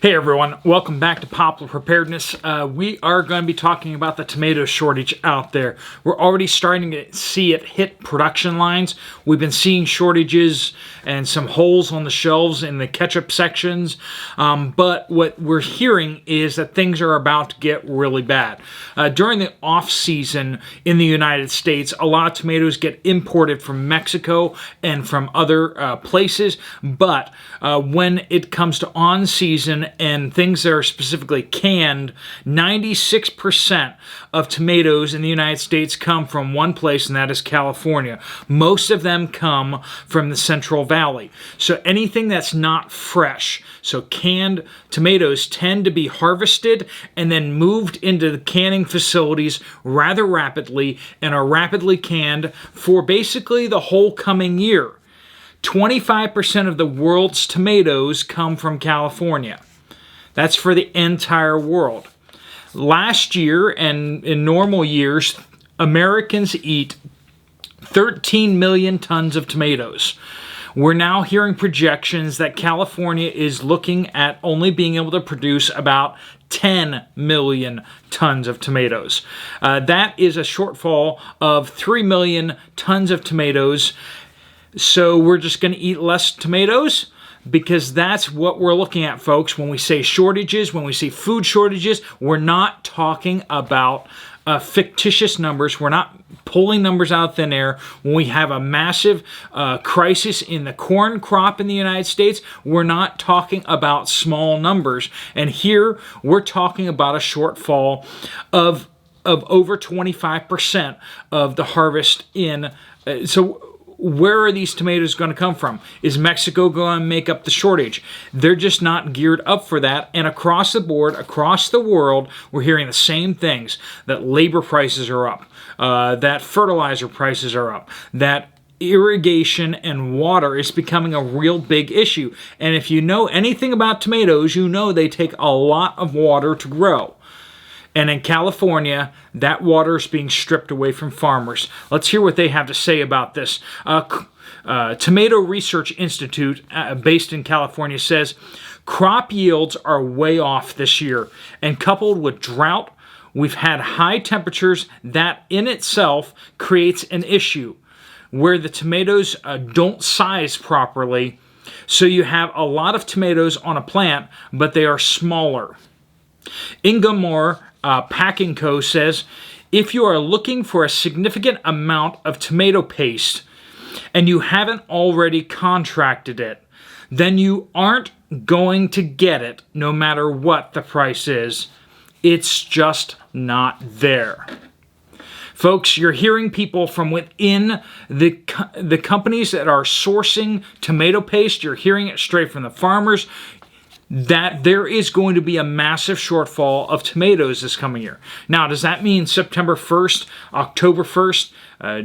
Hey everyone, welcome back to Poplar Preparedness. We are going to be talking about the tomato shortage out there. We're already starting to see it hit production lines. We've been seeing shortages and some holes on the shelves in the ketchup sections. But what we're hearing is that things are about to get really bad. During the off season in the United States, a lot of tomatoes get imported from Mexico and from other places. But when it comes to on season and things that are specifically canned, 96% of tomatoes in the United States come from one place, and that is California. Most of them come from the Central Valley. So anything that's not fresh, so canned tomatoes, tend to be harvested and then moved into the canning facilities rather rapidly and are rapidly canned for basically the whole coming year. 25% of the world's tomatoes come from California. That's for the entire world. Last year and in normal years, Americans eat 13 million tons of tomatoes. We're now hearing projections that California is looking at only being able to produce about 10 million tons of tomatoes. That is a shortfall of 3 million tons of tomatoes. So we're just going to eat less tomatoes, because that's what we're looking at, folks. When we say shortages, when we say food shortages, we're not talking about fictitious numbers. We're not pulling numbers out of thin air. When we have a massive crisis in the corn crop in the United States, we're not talking about small numbers. And here we're talking about a shortfall of over 25% of the harvest in. So where are these tomatoes going to come from? Is Mexico going to make up the shortage? They're just not geared up for that. And across the board, across the world, we're hearing the same things. That labor prices are up. That fertilizer prices are up. That irrigation and water is becoming a real big issue. And if you know anything about tomatoes, you know they take a lot of water to grow. And in California, that water is being stripped away from farmers. Let's hear what they have to say about this. Tomato Research Institute, based in California, says crop yields are way off this year. And coupled with drought, we've had high temperatures. That in itself creates an issue where the tomatoes don't size properly. So you have a lot of tomatoes on a plant, but they are smaller. Ingamore Packing Co. says, if you are looking for a significant amount of tomato paste and you haven't already contracted it, then you aren't going to get it no matter what the price is. It's just not there. Folks, you're hearing people from within the companies that are sourcing tomato paste. You're hearing it straight from the farmers, that there is going to be a massive shortfall of tomatoes this coming year. Now, does that mean September 1st, October 1st,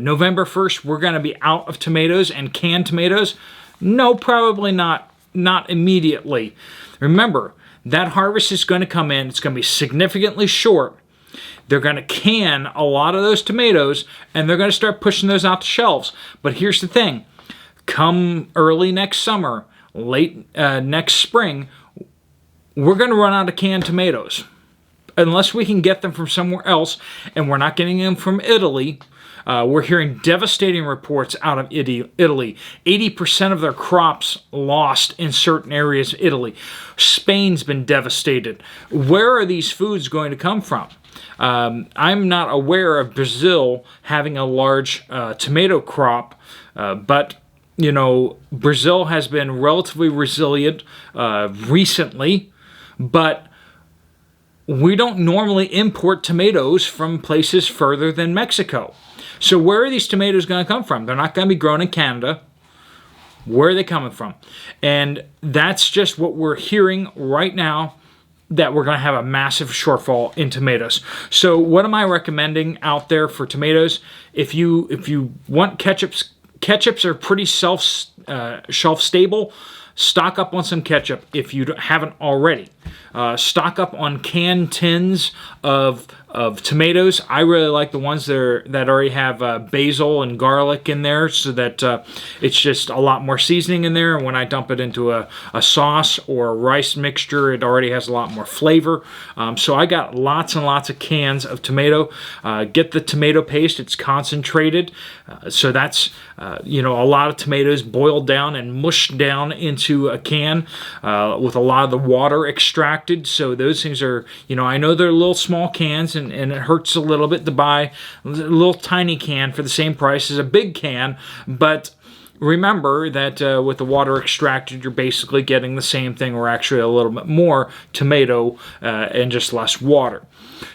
November 1st, we're going to be out of tomatoes and canned tomatoes? No, probably not. Not immediately. Remember, that harvest is going to come in. It's going to be significantly short. They're going to can a lot of those tomatoes, and they're going to start pushing those out to shelves. But here's the thing. Come early next summer, late next spring, we're going to run out of canned tomatoes. Unless we can get them from somewhere else, and we're not getting them from Italy. We're hearing devastating reports out of Italy. 80% of their crops lost in certain areas of Italy. Spain's been devastated. Where are these foods going to come from? I'm not aware of Brazil having a large tomato crop, but you know, Brazil has been relatively resilient recently, but we don't normally import tomatoes from places further than Mexico. So where are these tomatoes going to come from? They're not going to be grown in Canada. Where are they coming from? And that's just what we're hearing right now, that we're going to have a massive shortfall in tomatoes. So what am I recommending out there for tomatoes? If you want ketchups are pretty shelf stable. Stock up on some ketchup if you haven't already. Stock up on canned tins of tomatoes. I really like the ones that already have basil and garlic in there, so that it's just a lot more seasoning in there. And when I dump it into a sauce or a rice mixture, it already has a lot more flavor. So I got lots and lots of cans of tomato. Get the tomato paste. It's concentrated. So that's, a lot of tomatoes boiled down and mushed down into a can with a lot of the water extracted. So those things are, I know they're little small cans, and it hurts a little bit to buy a little tiny can for the same price as a big can, but remember that with the water extracted, you're basically getting the same thing, or actually a little bit more tomato and just less water.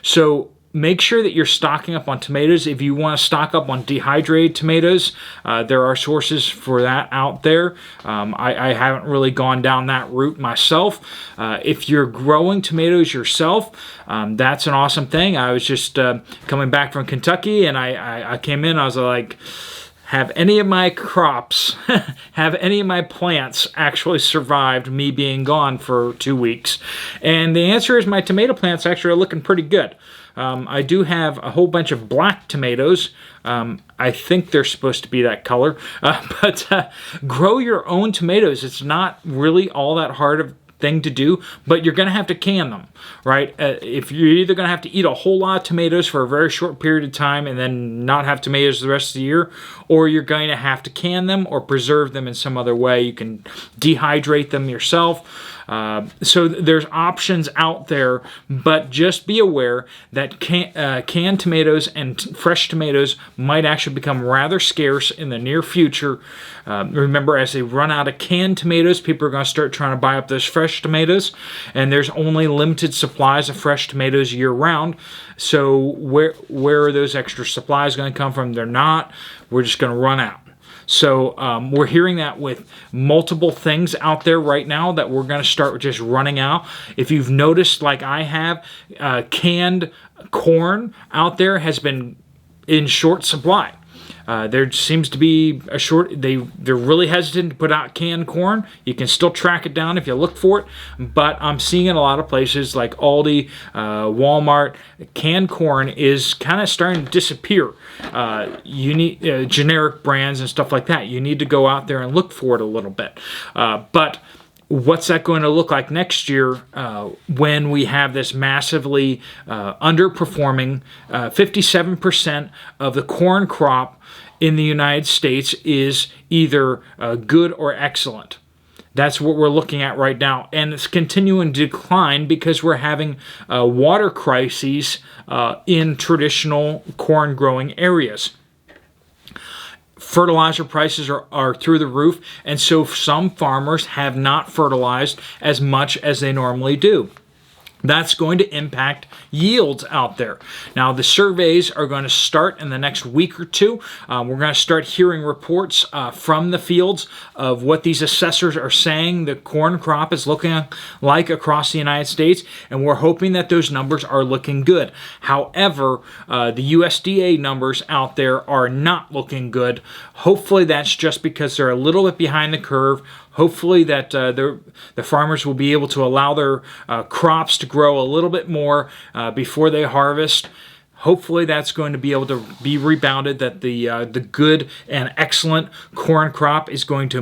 So make sure that you're stocking up on tomatoes. If you want to stock up on dehydrated tomatoes, there are sources for that out there. I haven't really gone down that route myself. If you're growing tomatoes yourself, that's an awesome thing. I was just coming back from Kentucky, and I came in, I was like, have any of my crops, have any of my plants actually survived me being gone for 2 weeks? And the answer is my tomato plants actually are looking pretty good. I do have a whole bunch of black tomatoes. I think they're supposed to be that color. But grow your own tomatoes. It's not really all that hard of thing to do, but you're going to have to can them, right? If you're either going to have to eat a whole lot of tomatoes for a very short period of time and then not have tomatoes the rest of the year, or you're going to have to can them or preserve them in some other way. You can dehydrate them yourself. So there's options out there, but just be aware that canned tomatoes and fresh tomatoes might actually become rather scarce in the near future. Remember, as they run out of canned tomatoes, people are going to start trying to buy up those fresh tomatoes, and there's only limited supplies of fresh tomatoes year-round. So where are those extra supplies going to come from? They're not. We're just going to run out. So we're hearing that with multiple things out there right now, that we're going to start just running out. If you've noticed, like I have, canned corn out there has been in short supply. There seems to be a short. They're really hesitant to put out canned corn. You can still track it down if you look for it, but I'm seeing in a lot of places like Aldi, Walmart, canned corn is kind of starting to disappear. You need generic brands and stuff like that. You need to go out there and look for it a little bit. But what's that going to look like next year when we have this massively underperforming 57% of the corn crop in the United States is either good or excellent? That's what we're looking at right now. And it's continuing to decline because we're having water crises in traditional corn growing areas. Fertilizer prices are through the roof, and so some farmers have not fertilized as much as they normally do. That's going to impact yields out there. Now, the surveys are going to start in the next week or two. We're going to start hearing reports from the fields of what these assessors are saying the corn crop is looking like across the United States, and we're hoping that those numbers are looking good. However, the USDA numbers out there are not looking good. Hopefully, that's just because they're a little bit behind the curve. Hopefully that the farmers will be able to allow their crops to grow a little bit more before they harvest. Hopefully that's going to be able to be rebounded, that the good and excellent corn crop is going to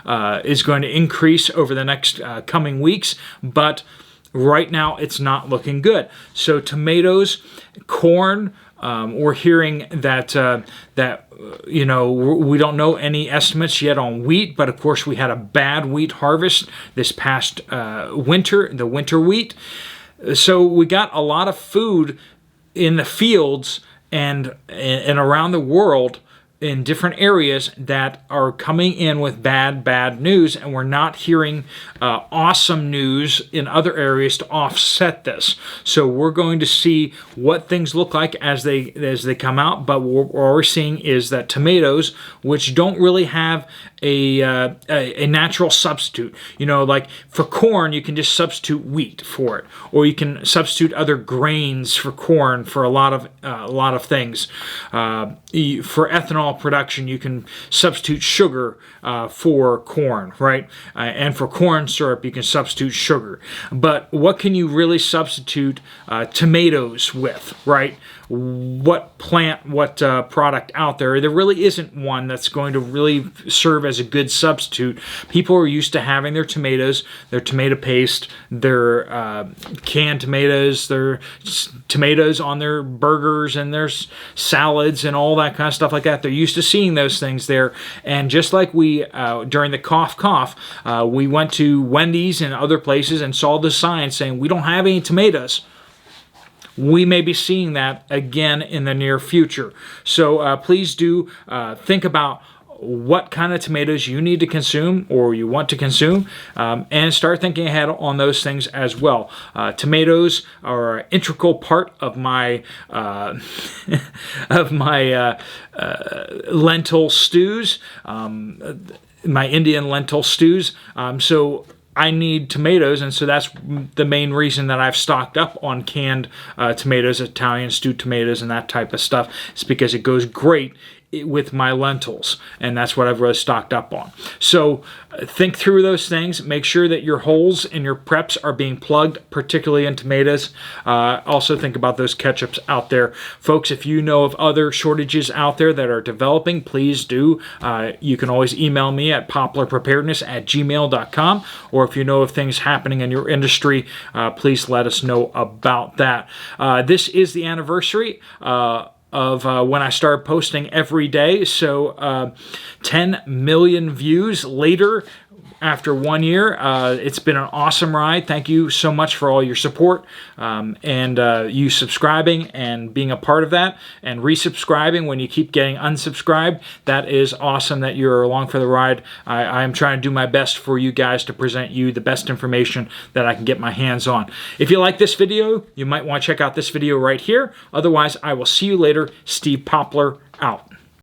increase over the next coming weeks. But right now it's not looking good. So tomatoes, corn, we're hearing that we don't know any estimates yet on wheat, but of course we had a bad wheat harvest this past winter, the winter wheat. So we got a lot of food in the fields and around the world in different areas that are coming in with bad news, and we're not hearing awesome news in other areas to offset this. So we're going to see what things look like as they come out, but what we're seeing is that tomatoes, which don't really have a natural substitute, like for corn you can just substitute wheat for it, or you can substitute other grains for corn for a lot of things. For ethanol, ethanol production, you can substitute sugar for corn, right? And for corn syrup, you can substitute sugar. But what can you really substitute tomatoes with, right? What plant, what product out there? There really isn't one that's going to really serve as a good substitute. People are used to having their tomatoes, their tomato paste, their canned tomatoes, their tomatoes on their burgers and their salads and all that kind of stuff like that. They're used to seeing those things there. And just like we, during the cough, we went to Wendy's and other places and saw the sign saying, we don't have any tomatoes. We may be seeing that again in the near future. So please do think about what kind of tomatoes you need to consume or you want to consume, and start thinking ahead on those things as well. Tomatoes are an integral part of my lentil stews, my Indian lentil stews. So I need tomatoes, and so that's the main reason that I've stocked up on canned tomatoes, Italian stewed tomatoes, and that type of stuff. It's because it goes great with my lentils, and that's what I've really stocked up on. So think through those things. Make sure that your holes in your preps are being plugged, particularly in tomatoes. Also think about those ketchups out there. Folks, if you know of other shortages out there that are developing, please do. You can always email me at poplarpreparedness@gmail.com, or if you know of things happening in your industry, please let us know about that. This is the anniversary of when I started posting every day. So 10 million views later, after 1 year. It's been an awesome ride. Thank you so much for all your support, and you subscribing and being a part of that, and resubscribing when you keep getting unsubscribed. That is awesome that you're along for the ride. I am trying to do my best for you guys to present you the best information that I can get my hands on. If you like this video, you might want to check out this video right here. Otherwise, I will see you later. Steve Poplar out.